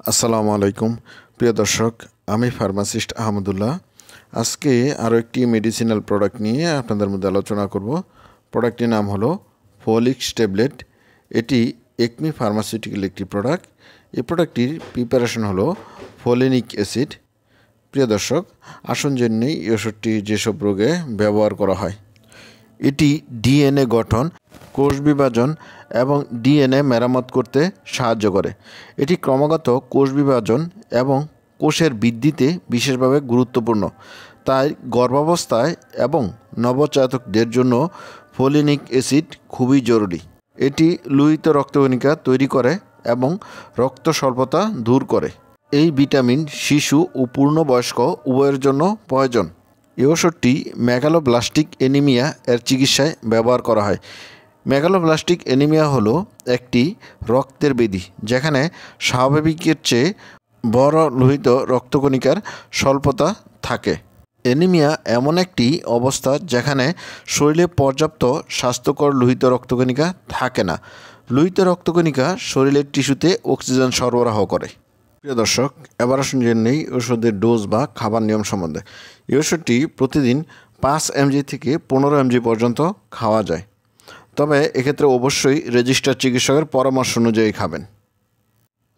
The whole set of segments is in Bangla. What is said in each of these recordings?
আসসালামু আলাইকুম প্রিয় দর্শক, আমি ফার্মাসিস্ট আহমদুল্লাহ। আজকে আরও একটি মেডিসিনাল প্রোডাক্ট নিয়ে আপনাদের মধ্যে আলোচনা করব। প্রোডাক্টটির নাম হলো ফলিক্স ট্যাবলেট। এটি একমি ফার্মাসিউটিক্যাল একটি প্রোডাক্ট। এই প্রোডাক্টটির প্রিপারেশন হলো ফোলিনিক অ্যাসিড। প্রিয় দর্শক, আসুন জেনে নেই এই ওষুধটি যেসব রোগে ব্যবহার করা হয়। এটি ডিএনএ গঠন, কোষ বিভাজন এবং ডিএনএ মেরামত করতে সাহায্য করে। এটি ক্রমাগত কোষ বিভাজন এবং কোষের বৃদ্ধিতে বিশেষভাবে গুরুত্বপূর্ণ। তাই গর্ভাবস্থায় এবং নবজাতকদের জন্য ফোলিনিক অ্যাসিড খুবই জরুরি। এটি লোহিত রক্তকণিকা তৈরি করে এবং রক্ত স্বল্পতা দূর করে। এই ভিটামিন শিশু ও পূর্ণবয়স্ক উভয়ের জন্য প্রয়োজন। এই ওষুধটি মেগালোব্লাস্টিক অ্যানিমিয়া এর চিকিৎসায় ব্যবহার করা হয়। মেগালোব্লাস্টিক অ্যানিমিয়া হলো একটি রক্তের ব্যাধি যেখানে স্বাভাবিকের চেয়ে বড় লোহিত রক্তকণিকার স্বল্পতা থাকে। অ্যানিমিয়া এমন একটি অবস্থা যেখানে শরীরে পর্যাপ্ত স্বাস্থ্যকর লোহিত রক্তকণিকা থাকে না। লোহিত রক্তকণিকা শরীরের টিস্যুতে অক্সিজেন সরবরাহ করে। প্রিয় দর্শক, এবার আসুন জেনে নেই ওষুধের ডোজ বা খাবার নিয়ম সম্বন্ধে। এই ওষুধটি প্রতিদিন 5 mg থেকে 15 mg পর্যন্ত খাওয়া যায়, তবে এক্ষেত্রে অবশ্যই রেজিস্টার্ড চিকিৎসকের পরামর্শ অনুযায়ী খাবেন।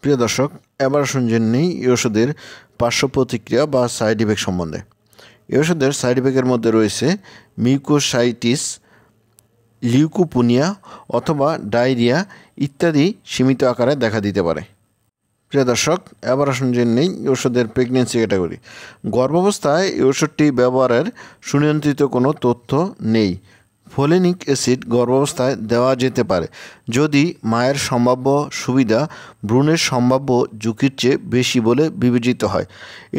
প্রিয় দর্শক, এবার আসুন জেনে নেই এই ওষুধের পার্শ্ব প্রতিক্রিয়া বা সাইড ইফেক্ট সম্বন্ধে। এই ওষুধের সাইড ইফেক্টের মধ্যে রয়েছে মিউকোসাইটিস, লিউকোপুনিয়া অথবা ডায়রিয়া ইত্যাদি সীমিত আকারে দেখা দিতে পারে। প্রিয় দর্শক, এবার আসুন জেনে নেই ওষুধের প্রেগনেন্সি ক্যাটাগরি। গর্ভাবস্থায় এই ওষুধটি ব্যবহারের সুনিয়ন্ত্রিত কোনো তথ্য নেই। ফোলিনিক অ্যাসিড গর্ভাবস্থায় দেওয়া যেতে পারে যদি মায়ের সম্ভাব্য সুবিধা ভ্রূণের সম্ভাব্য ঝুঁকির চেয়ে বেশি বলে বিবেচিত হয়।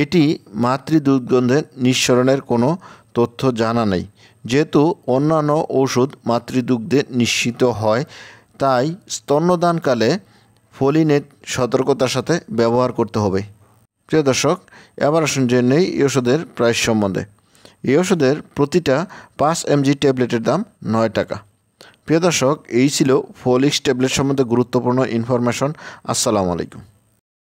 এটি মাতৃদুগ্ধের নিঃসরণের কোনো তথ্য জানা নেই। যেহেতু অন্যান্য ওষুধ মাতৃদুগ্ধে নিশ্চিত হয়, তাই স্তন্যদানকালে ফোলিনেট সতর্কতার সাথে ব্যবহার করতে হবে। প্রিয় দর্শক, এবার আসুন জেনে নেই এই ওষুধের প্রাইস সম্বন্ধে। এই ওষুধের প্রতিটা 5 mg ট্যাবলেটের দাম 9 টাকা। প্রিয় দর্শক, এই ছিল ফলিক্স ট্যাবলেট সম্বন্ধে গুরুত্বপূর্ণ ইনফরমেশন। আসসালামু আলাইকুম।